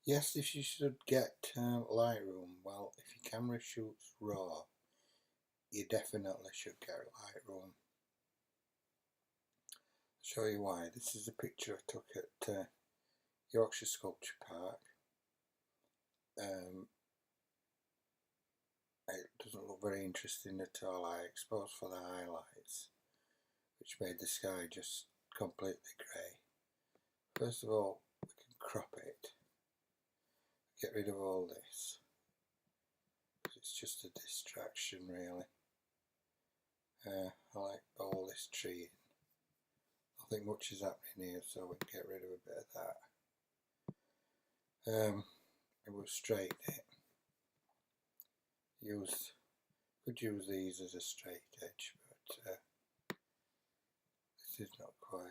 Yes, if you should get Lightroom, well, if your camera shoots RAW, you definitely should get Lightroom. I'll show you why. This is a picture I took at Yorkshire Sculpture Park. It doesn't look very interesting at all. I exposed for the highlights, which made the sky just completely grey. First of all, we can crop it, get rid of all this. It's just a distraction, really. I like all this tree. Nothing much is happening here, so we can get rid of a bit of that. And we'll straighten it. Could use these as a straight edge, but this is not quite.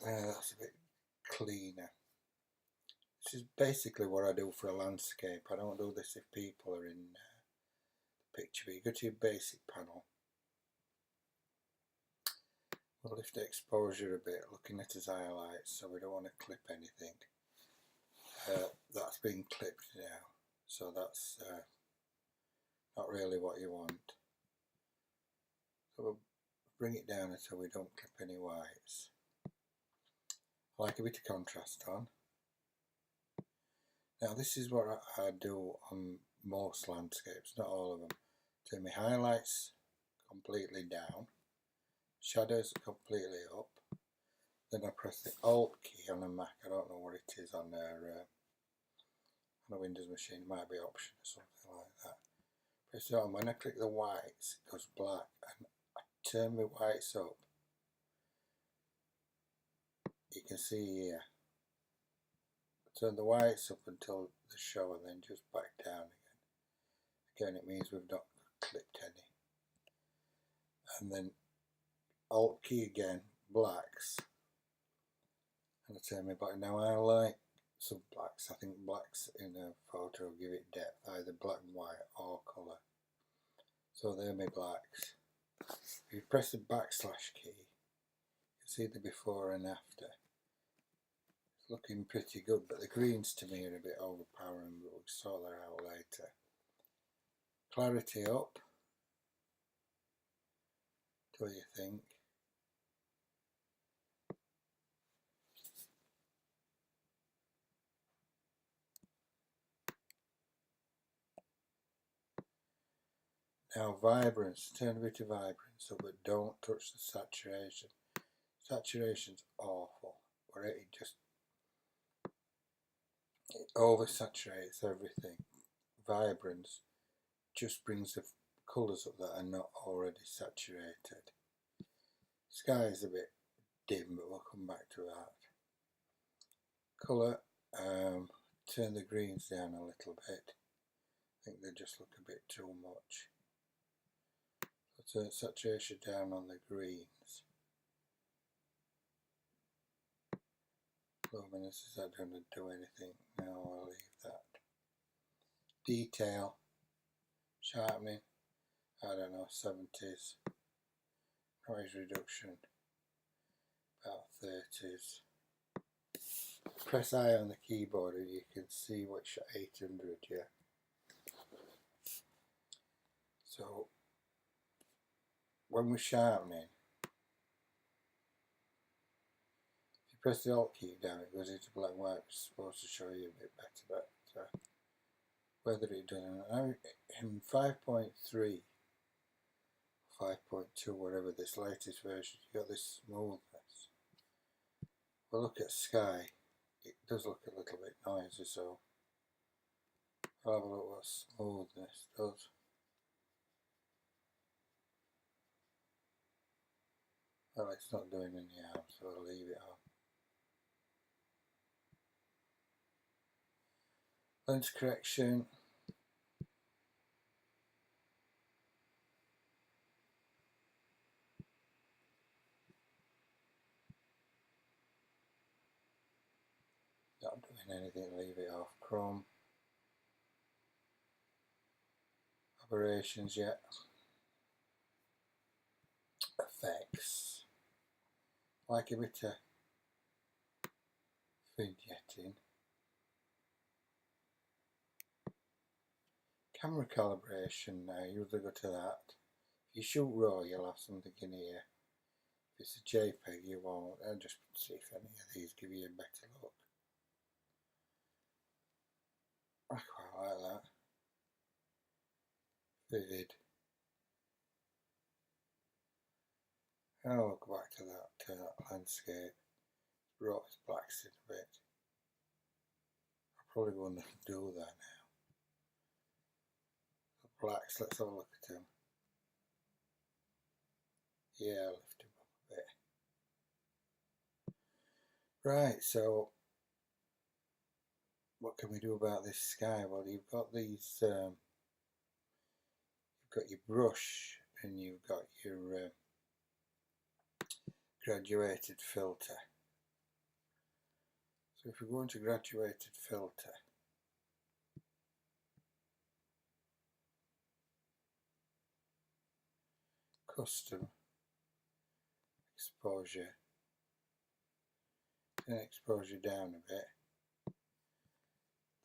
That's a bit cleaner. This is basically what I do for a landscape. I don't do this if people are in the picture. But you go to your basic panel. We'll lift the exposure a bit, looking at his highlights, so we don't want to clip anything. That's been clipped now, so that's not really what you want. So we'll bring it down until we don't clip any whites. I like a bit of contrast on. Now this is what I do on most landscapes, not all of them. Turn my highlights completely down, shadows completely up, then I press the Alt key on a Mac. I don't know what it is on a Windows machine. It might be Option or something like that. Press it on. When I click the whites, it goes black, and I turn my whites up. You can see here. I turn the whites up until the show, and then just back down again. Again, it means we've not clipped any. And then Alt key again, blacks, and I turn my black. Now I like some blacks. I think blacks in a photo give it depth, either black and white or colour. So they're my blacks. If you press the backslash key, you can see the before and after. It's looking pretty good, but the greens to me are a bit overpowering, but we'll sort that out later. Clarity up. What do you think? Now vibrance, turn a bit of vibrance up, but don't touch the saturation. Saturation's awful, where it oversaturates everything. Vibrance just brings the colours up that are not already saturated. Sky is a bit dim, but we'll come back to that. Colour, turn the greens down a little bit. I think they just look a bit too much. So turn saturation down on the greens. Luminous, is that going to do anything? No, I'll leave that. Detail, sharpening, I don't know, 70s. Noise reduction, about 30s. Press I on the keyboard and you can see which 800, yeah. So when we're sharpening, if you press the Alt key down, it goes into black and white, which is supposed to show you a bit better, but whether it does or not. In 5.3, 5.2, whatever this latest version, you got this smoothness. We'll look at sky. It does look a little bit noisy, so I'll have a look what smoothness does. Well, it's not doing any harm, so I'll leave it on. Lens correction. Not doing anything, leave it off. Chrome. Aberrations yet. Effects. like a bit of vignetting. Camera calibration now, you either go to that. If you shoot RAW, you'll have something in here. If it's a JPEG, you won't. I'll just see if any of these give you a better look. I quite like that. Vivid. I'll go back to that landscape. Brought its blacks in a bit. I probably won't do that now. The blacks, let's have a look at them. Yeah, I'll lift them up a bit. Right, so what can we do about this sky? Well, you've got these, you've got your brush and you've got your graduated filter. So if we go into graduated filter, custom exposure, and exposure down a bit,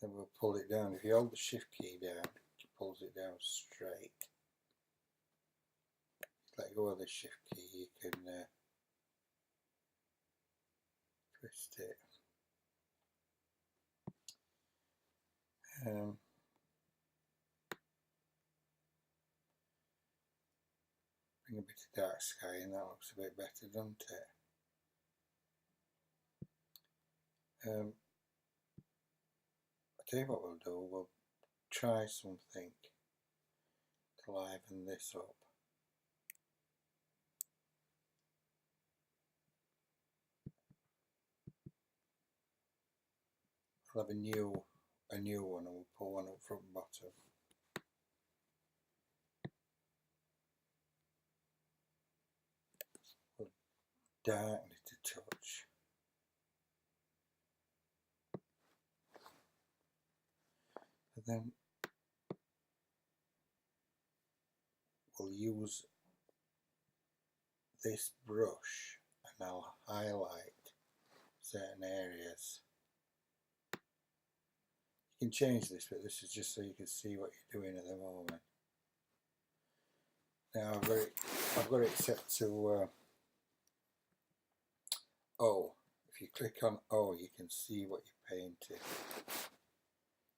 then we'll pull it down. If you hold the shift key down, it pulls it down straight. Let go of the shift key, you can twist it. Bring a bit of dark sky in, that looks a bit better, doesn't it? I'll tell you what we'll do, we'll try something to liven this up. We'll have a new one, and we'll pull one up front and bottom. We'll darken it a touch. And then we'll use this brush and I'll highlight certain areas. You can change this, but this is just so you can see what you're doing at the moment. Now I've got it set to O. If you click on O, you can see what you're painting.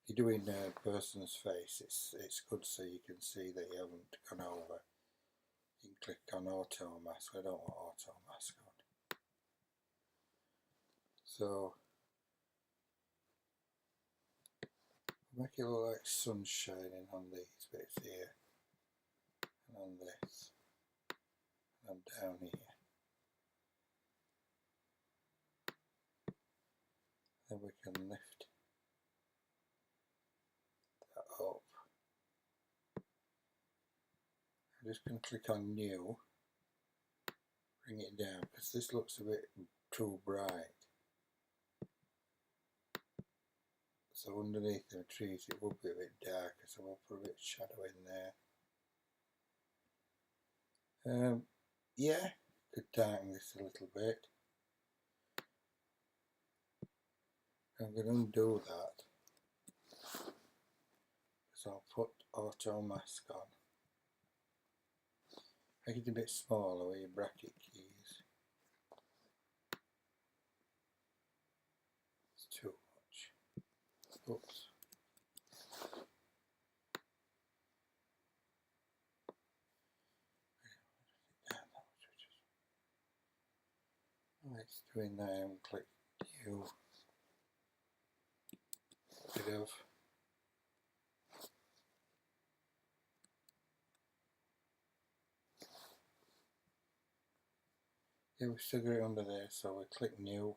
If you're doing a person's face, it's good so you can see that you haven't gone over. You can click on auto mask. I don't want auto mask on. So make it look like sun shining on these bits here, and on this, and down here. Then we can lift that up. I'm just going to click on new, bring it down, because this looks a bit too bright. So underneath the trees it will be a bit darker, so we'll put a bit of shadow in there. Yeah, could darken this a little bit. I'm going to undo that, so I'll put auto mask on. Make it a bit smaller with your bracket keys. It's too much. Oops. It's doing that, and click new. Bit of yeah, we've still got it under there, so we click new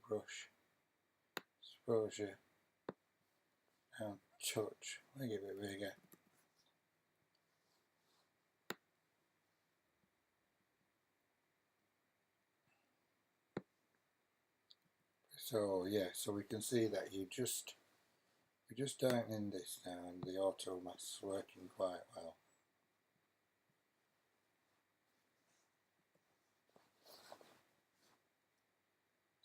brush, exposure, and touch. Make it a bit bigger. So yeah, so we can see that we're just darkening this now, and the auto mask's working quite well.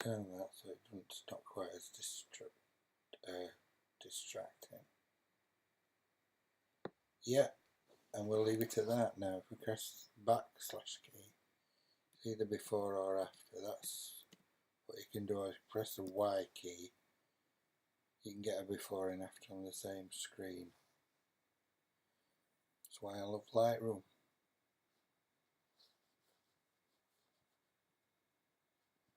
turn that so it doesn't stop quite as distracting. Yeah, and we'll leave it at that now. If we press backslash key, either before or after, that's what you can do. Is press the Y key, you can get a before and after on the same screen. That's why I love Lightroom.